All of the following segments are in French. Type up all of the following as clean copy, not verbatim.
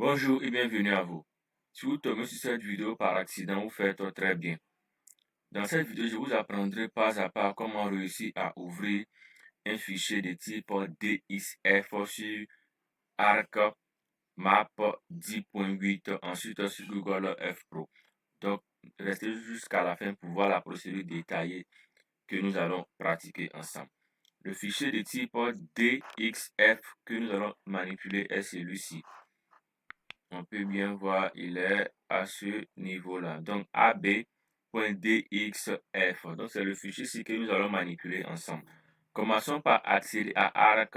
Bonjour et bienvenue à vous. Si vous tombez sur cette vidéo par accident, vous faites très bien. Dans cette vidéo, je vous apprendrai pas à pas comment réussir à ouvrir un fichier de type DXF sur Arc Map 10.8, ensuite sur Google F Pro. Donc, restez jusqu'à la fin pour voir la procédure détaillée que nous allons pratiquer ensemble. Le fichier de type DXF que nous allons manipuler est celui-ci. On peut bien voir, il est à ce niveau-là. Donc, ab.dxf. Donc, c'est le fichier ici que nous allons manipuler ensemble. Commençons par accéder à Arc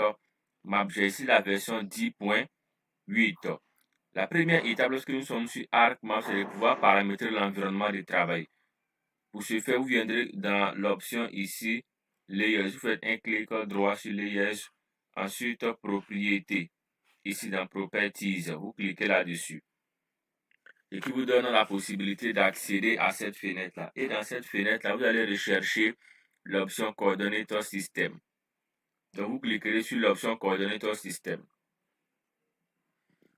Map. J'ai ici la version 10.8. La première étape lorsque nous sommes sur Arc Map, c'est de pouvoir paramétrer l'environnement de travail. Pour ce faire, vous viendrez dans l'option ici, Layers. Vous faites un clic droit sur Layers. Ensuite, Propriétés. Ici dans Properties, vous cliquez là-dessus. Et qui vous donne la possibilité d'accéder à cette fenêtre-là. Et dans cette fenêtre-là, vous allez rechercher l'option Coordinator System. Donc, vous cliquerez sur l'option Coordinator System.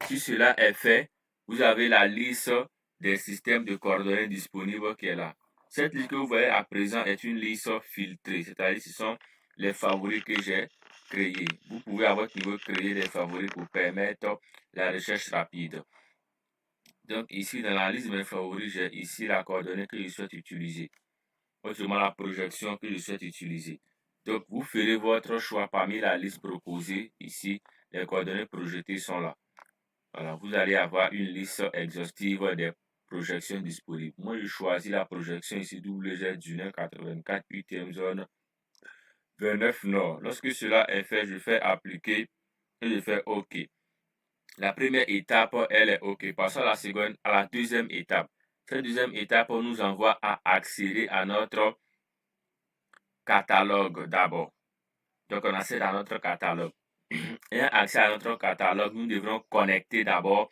Si cela est fait, vous avez la liste des systèmes de coordonnées disponibles qui est là. Cette liste que vous voyez à présent est une liste filtrée, c'est-à-dire ce sont les favoris que j'ai créés. Vous pouvez à votre niveau créer des favoris pour permettre la recherche rapide. Donc ici, dans la liste de mes favoris, j'ai ici la coordonnée que je souhaite utiliser. Autrement, la projection que je souhaite utiliser. Donc, vous ferez votre choix parmi la liste proposée. Ici, les coordonnées projetées sont là. Voilà, vous allez avoir une liste exhaustive des projections disponibles. Moi, je choisis la projection ici WZ du 84 8e zone 29 Nord. Lorsque cela est fait, je fais appliquer et je fais OK. La première étape, elle est OK. Passons à la deuxième étape. Cette deuxième étape nous envoie à accéder à notre catalogue d'abord. Donc, on accède à notre catalogue. Ayant accès à notre catalogue, nous devrons connecter d'abord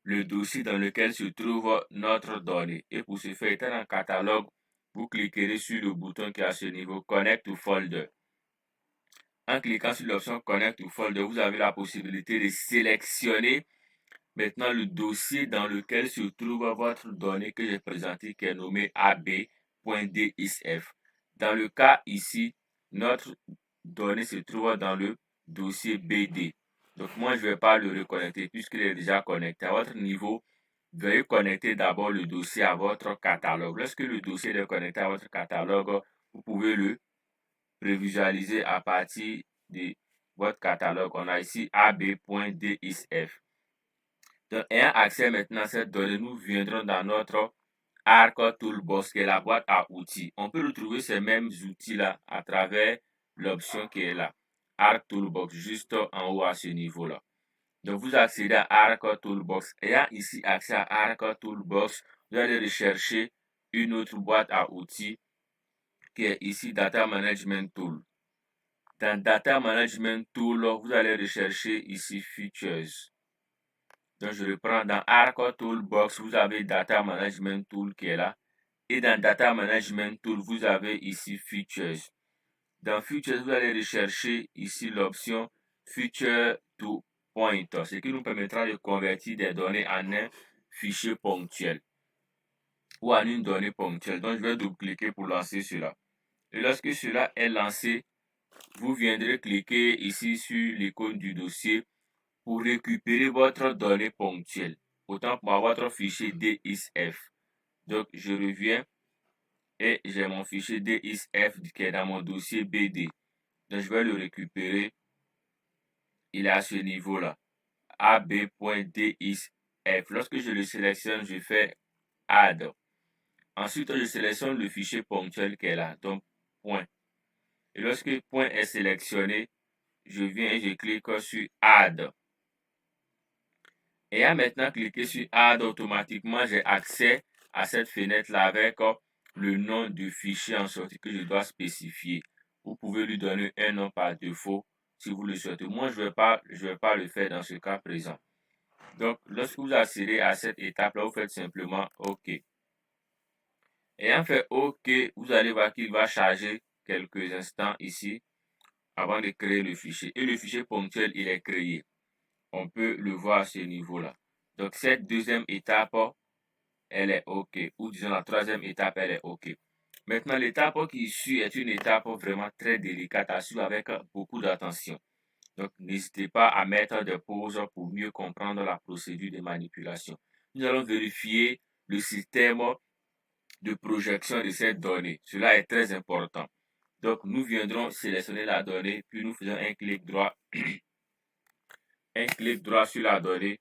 le dossier dans lequel se trouve notre donnée. Et pour ce faire, étant dans le catalogue, vous cliquerez sur le bouton qui est à ce niveau, Connect to Folder. En cliquant sur l'option Connect to Folder, vous avez la possibilité de sélectionner maintenant le dossier dans lequel se trouve votre donnée que j'ai présentée qui est nommée ab.dxf. Dans le cas ici, notre donnée se trouve dans le dossier BD. Donc moi, je ne vais pas le reconnecter puisqu'il est déjà connecté. À votre niveau, veuillez connecter d'abord le dossier à votre catalogue. Lorsque le dossier est connecté à votre catalogue, vous pouvez le prévisualiser à partir de votre catalogue. On a ici ab.dxf. Donc, ayant accès maintenant à cette donnée, nous viendrons dans notre Arc Toolbox, qui est la boîte à outils. On peut retrouver ces mêmes outils-là à travers l'option qui est là. Arc Toolbox, juste en haut à ce niveau-là. Donc, vous accédez à Arc Toolbox. Ayant ici accès à Arc Toolbox, vous allez rechercher une autre boîte à outils qui est ici Data Management Tool. Dans Data Management Tool, vous allez rechercher ici Features. Donc, je reprends dans Arc Toolbox, vous avez Data Management Tool qui est là. Et dans Data Management Tool, vous avez ici Features. Dans Features, vous allez rechercher ici l'option Feature to Point, ce qui nous permettra de convertir des données en un fichier ponctuel ou en une donnée ponctuelle. Donc, je vais double-cliquer pour lancer cela. Et lorsque cela est lancé, vous viendrez cliquer ici sur l'icône du dossier pour récupérer votre donnée ponctuelle. Autant pour votre fichier DXF. Donc, je reviens et j'ai mon fichier DXF qui est dans mon dossier BD. Donc, je vais le récupérer. Il est à ce niveau-là. ab.dxf. Lorsque je le sélectionne, je fais Add. Ensuite, je sélectionne le fichier ponctuel qui est là. Donc, point. Et lorsque point est sélectionné, je viens et je clique sur Add. Ayant maintenant cliqué sur Add, automatiquement, j'ai accès à cette fenêtre-là avec le nom du fichier en sortie que je dois spécifier. Vous pouvez lui donner un nom par défaut si vous le souhaitez. Moi, je vais pas le faire dans ce cas présent. Donc, lorsque vous accédez à cette étape-là, vous faites simplement OK. Ayant fait OK, vous allez voir qu'il va charger quelques instants ici avant de créer le fichier. Et le fichier ponctuel, il est créé. on peut le voir à ce niveau-là. Donc, cette deuxième étape, elle est OK. Ou disons la troisième étape, elle est OK. Maintenant, l'étape qui suit est une étape vraiment très délicate à suivre avec beaucoup d'attention. Donc, n'hésitez pas à mettre des pauses pour mieux comprendre la procédure de manipulation. Nous allons vérifier le système de projection de cette donnée. Cela est très important. Donc, nous viendrons sélectionner la donnée, puis nous faisons un clic droit, sur la donnée.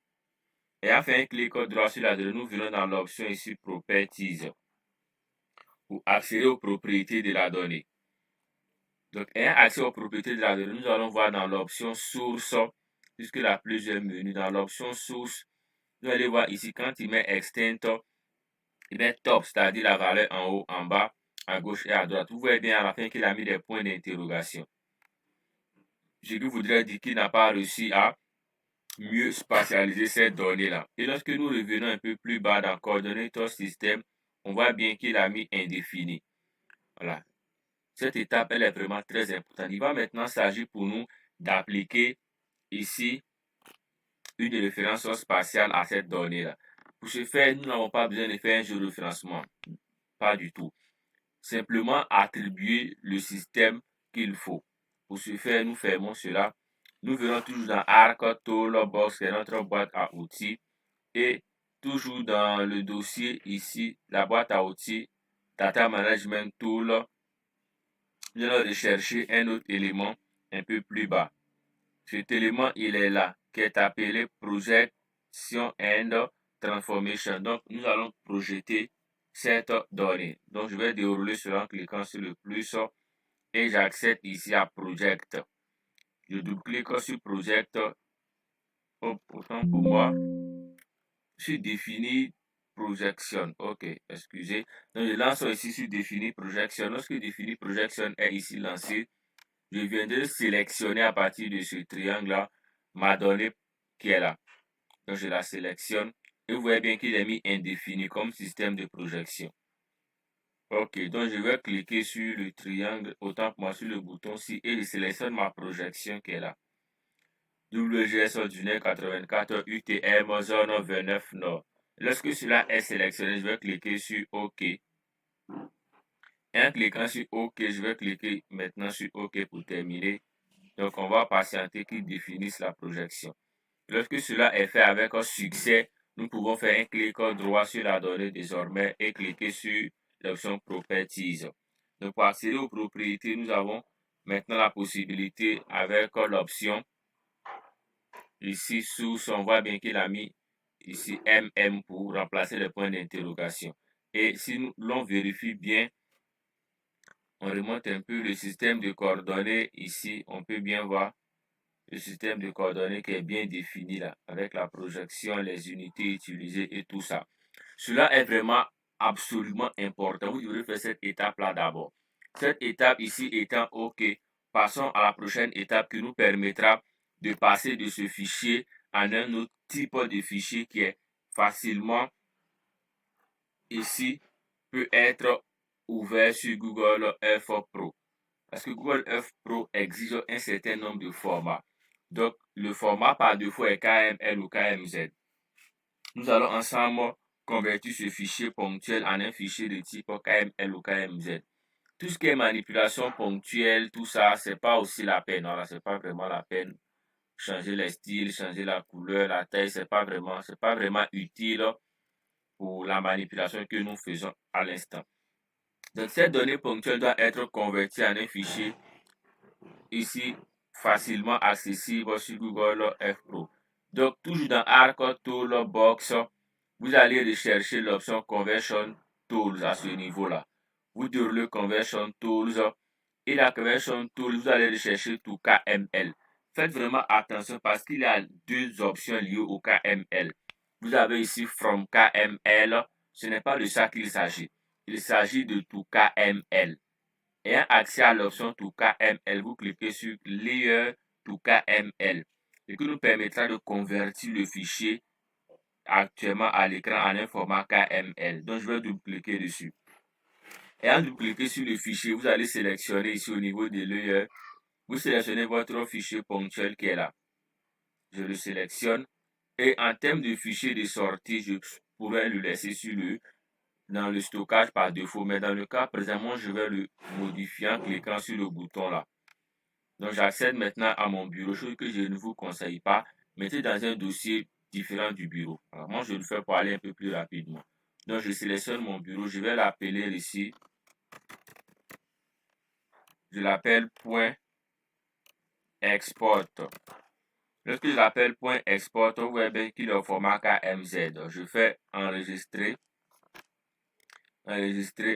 Et à faire un clic droit sur la donnée, nous venons dans l'option ici Properties pour accéder aux propriétés de la donnée. Donc, ayant accès aux propriétés de la donnée, nous allons voir dans l'option Source, puisque il y a plusieurs menus. Dans l'option Source, vous allez voir ici, quand il met Extent, il met Top, c'est-à-dire la valeur en haut, en bas, à gauche et à droite. Vous voyez bien à la fin qu'il a mis des points d'interrogation. Je lui voudrais dire qu'il n'a pas réussi à mieux spatialiser ces données-là. Et lorsque nous revenons un peu plus bas dans Coordinator System, on voit bien qu'il a mis indéfini. Voilà. Cette étape, elle est vraiment très importante. Il va maintenant s'agir pour nous d'appliquer ici une référence spatiale à cette donnée-là. Pour ce faire, nous n'avons pas besoin de faire un jeu de référencement. Pas du tout. Simplement attribuer le système qu'il faut. Pour ce faire, nous fermons cela. Nous verrons toujours dans Arc Toolbox, qui est notre boîte à outils. Et toujours dans le dossier ici, la boîte à outils Data Management Tool, nous allons rechercher un autre élément un peu plus bas. Cet élément, il est là, qui est appelé Projection and Transformation. Donc, nous allons projeter cette donnée. Donc, je vais dérouler cela en cliquant sur le plus et j'accède ici à Project. Je double-clique sur Project. Autant pour moi, sur Définir Projection. OK, excusez. Donc, je lance ici sur Définir Projection. Lorsque Définir Projection est ici lancé, je viendrai sélectionner à partir de ce triangle-là ma donnée qui est là. Donc, je la sélectionne et vous voyez bien qu'il est mis indéfini comme système de projection. OK, donc je vais cliquer sur le triangle, autant que moi sur le bouton-ci et je sélectionne ma projection qui est là. WGS ordinaire 84 UTM zone 29 Nord. Lorsque cela est sélectionné, je vais cliquer sur OK. Et en cliquant sur OK, je vais cliquer maintenant sur OK pour terminer. Donc, on va patienter qu'il définisse la projection. Lorsque cela est fait avec un succès, nous pouvons faire un clic droit sur la donnée désormais et cliquer sur l'option Properties. Donc, pour accéder aux propriétés, nous avons maintenant la possibilité avec l'option ici sous, on voit bien qu'il a mis ici MM pour remplacer le point d'interrogation. Et si l'on vérifie bien, on remonte un peu le système de coordonnées ici, on peut bien voir le système de coordonnées qui est bien défini là, avec la projection, les unités utilisées et tout ça. Cela est vraiment absolument important. Vous devrez faire cette étape-là d'abord. Cette étape ici étant OK, passons à la prochaine étape qui nous permettra de passer de ce fichier en un autre type de fichier qui est facilement ici peut être ouvert sur Google Earth Pro. Parce que Google Earth Pro exige un certain nombre de formats. Donc, le format par défaut est KML ou KMZ. Nous allons ensemble convertir ce fichier ponctuel en un fichier de type KML ou KMZ. Tout ce qui est manipulation ponctuelle, tout ça, c'est pas aussi la peine. Voilà, c'est pas vraiment la peine. Changer les styles, changer la couleur, la taille, c'est pas vraiment utile pour la manipulation que nous faisons à l'instant. Donc, cette donnée ponctuelle doit être convertie en un fichier ici facilement accessible sur Google Earth Pro. Donc, toujours dans Arc Toolbox, vous allez rechercher l'option Conversion Tools à ce niveau-là. Vous déroulez Conversion Tools et la Conversion Tools, vous allez rechercher tout KML. Faites vraiment attention parce qu'il y a deux options liées au KML. Vous avez ici From KML, ce n'est pas de ça qu'il s'agit. Il s'agit de tout KML. Ayant accès à l'option tout KML, vous cliquez sur Layer tout KML, ce qui nous permettra de convertir le fichier actuellement à l'écran en un format KML. Donc, je vais double-cliquer dessus. Ayant double-cliqué sur le fichier, vous allez sélectionner ici au niveau de Layer, vous sélectionnez votre fichier ponctuel qui est là. je le sélectionne. Et en termes de fichier de sortie, je pourrais le laisser dans le stockage par défaut. Mais dans le cas présentement, je vais le modifier en cliquant sur le bouton là. Donc j'accède maintenant à mon bureau, chose que je ne vous conseille pas. Mettez dans un dossier différent du bureau. Alors moi, je le fais pour aller un peu plus rapidement. Donc je sélectionne mon bureau, je vais l'appeler ici. Je l'appelle point export. Lorsque je l'appelle point export, vous voyez bien qu'il est au format KMZ. Donc, je fais enregistrer.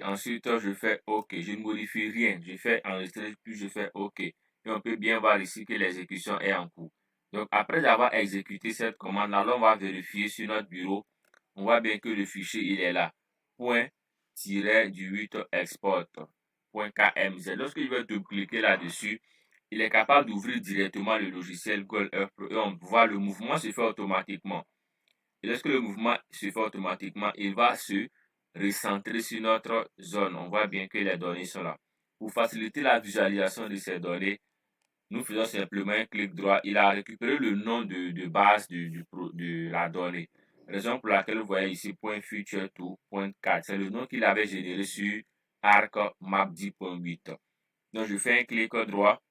Ensuite je fais OK. Je ne modifie rien. Je fais enregistrer, puis je fais OK. Et on peut bien voir ici que l'exécution est en cours. Donc après avoir exécuté cette commande, là, on va vérifier sur notre bureau. On voit bien que le fichier il est là. Point-du-8 export. .kmz. Lorsque je vais double-cliquer là-dessus, il est capable d'ouvrir directement le logiciel Google Earth Pro et on voit le mouvement se fait automatiquement. Et lorsque le mouvement se fait automatiquement, il va se recentrer sur notre zone. On voit bien que les données sont là. Pour faciliter la visualisation de ces données, nous faisons simplement un clic droit. Il a récupéré le nom de base de la donnée. Raison pour laquelle vous voyez ici .future2.4. C'est le nom qu'il avait généré sur ArcMap10.8. Donc je fais un clic droit.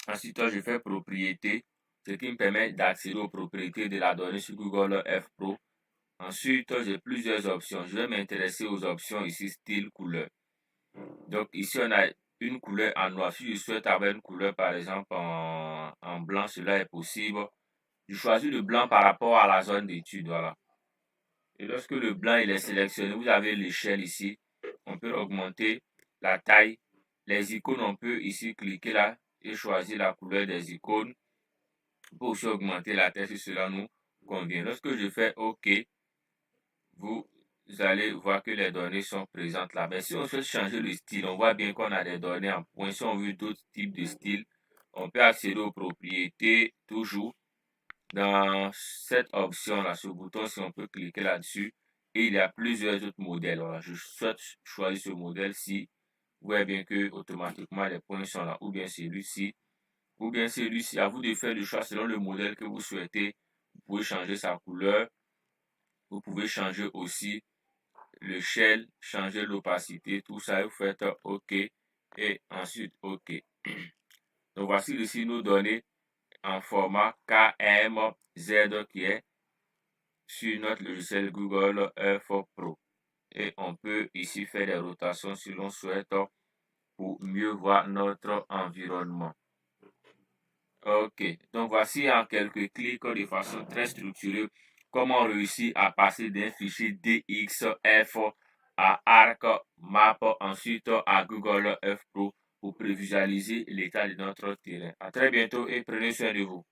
Ensuite, je fais propriété, ce qui me permet d'accéder aux propriétés de la donnée sur Google Earth Pro. Ensuite, j'ai plusieurs options. Je vais m'intéresser aux options ici, style, couleur. Donc ici, on a une couleur en noir. Si je souhaite avoir une couleur, par exemple, en blanc, cela est possible. Je choisis le blanc par rapport à la zone d'étude, voilà. Et lorsque le blanc il est sélectionné, vous avez l'échelle ici. On peut augmenter la taille. Les icônes, on peut ici cliquer là et choisir la couleur des icônes. On peut aussi augmenter la taille si cela nous convient. Lorsque je fais OK, vous allez voir que les données sont présentes là. Mais si on souhaite changer le style, on voit bien qu'on a des données en point. Si on veut d'autres types de styles, on peut accéder aux propriétés toujours. Dans cette option-là, ce bouton, si on peut cliquer là-dessus, et il y a plusieurs autres modèles. Voilà, je souhaite choisir ce modèle-ci. Vous voyez bien que automatiquement les points sont là, ou bien celui-ci, ou bien celui-ci. À vous de faire le choix selon le modèle que vous souhaitez. Vous pouvez changer sa couleur. Vous pouvez changer aussi le shell, changer l'opacité, tout ça, vous faites OK et ensuite OK. Donc voici ici nos données en format KMZ qui est sur notre logiciel Google Earth Pro. Et on peut ici faire des rotations si l'on souhaite pour mieux voir notre environnement. OK, donc voici en quelques clics de façon très structurée comment on réussit à passer d'un fichier DXF à ArcMap, ensuite à Google Earth Pro pour prévisualiser l'état de notre terrain. À très bientôt et prenez soin de vous.